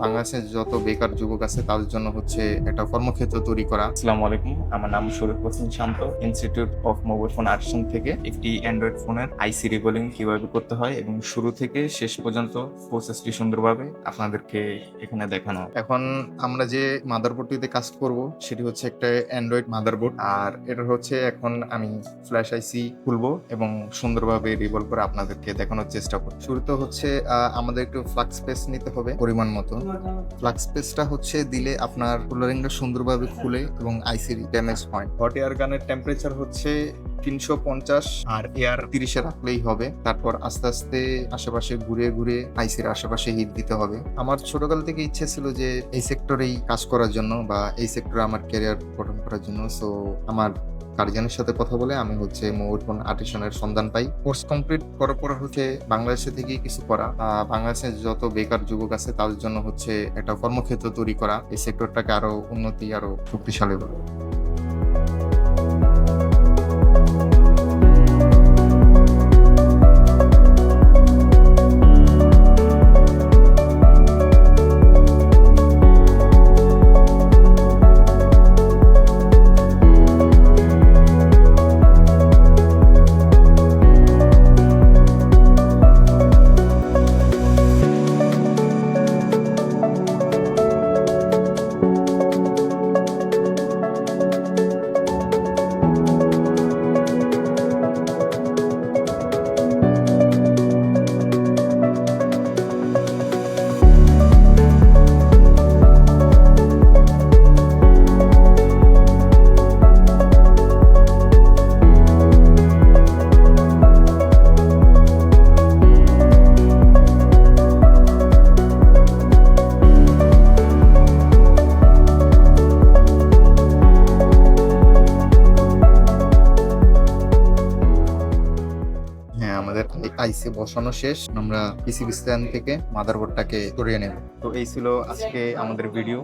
বাংলাদেশের যত বেকার যুবক আছে তাদের জন্য হচ্ছে একটা কর্মক্ষেত্র তৈরি করা। আসসালামু আলাইকুম, আমার নাম Sharif Hossain Shanto. Institute of mobile phone artisan থেকে একটি অ্যান্ড্রয়েড ফোনের আইসি রিবোলিং কিভাবে করতে হয় এবং শুরু থেকে শেষ পর্যন্ত প্রসেসটি সুন্দরভাবে আপনাদেরকে এখানে দেখানো। এখন আমরা যে মাদারবোর্ডটিতে কাজ করব সেটি হচ্ছে একটা অ্যান্ড্রয়েড মাদারবোর্ড, আর এটা হচ্ছে এখন আমি ফ্ল্যাশ আইসি খুলবো এবং সুন্দরভাবে রিভলভ করে আপনাদেরকে দেখানোর চেষ্টা করব। শুরুতে হচ্ছে আমাদের একটু ফ্লাক্স স্পেস নিতে হবে পরিমাণ মতো। ফ্লাক্স স্পেসটা হচ্ছে দিলে আপনার কুলারিংটা সুন্দরভাবে খুলে এবং আইসির ড্যামেজ হয়। হট এয়ার গানের টেম্পারেচার হচ্ছে 350 আর এয়ার 30-এ রাখলেই হবে। তারপর আস্তে আস্তে আশেপাশে ঘুরে ঘুরে আইসির আশেপাশে হিট দিতে হবে। আমার ছোটকাল থেকে ইচ্ছে ছিল যে এই সেক্টরেই কাজ করার জন্য বা এই সেক্টরে আমার ক্যারিয়ার গঠন করার জন্য। সো আমার গার্জিয়ানের সাথে কথা বলে আমি হচ্ছে মোবাইল ফোন আর্টিসানের সন্ধান পাই। কোর্স কমপ্লিট করার পর হচ্ছে বাংলাদেশে থেকেই কিছু করা। বাংলাদেশের যত বেকার যুবক আছে তাদের জন্য হচ্ছে একটা কর্মক্ষেত্র তৈরি করা, এই সেক্টরটাকে আরো উন্নতি আরো শক্তিশালী করা। হ্যাঁ, আমাদের আইসি বসানো শেষ। আমরা পিসিবি স্ট্যান্ড থেকে মাদারবোর্ডটাকে সরিয়ে নেব। তো এই ছিল আজকে আমাদের ভিডিও।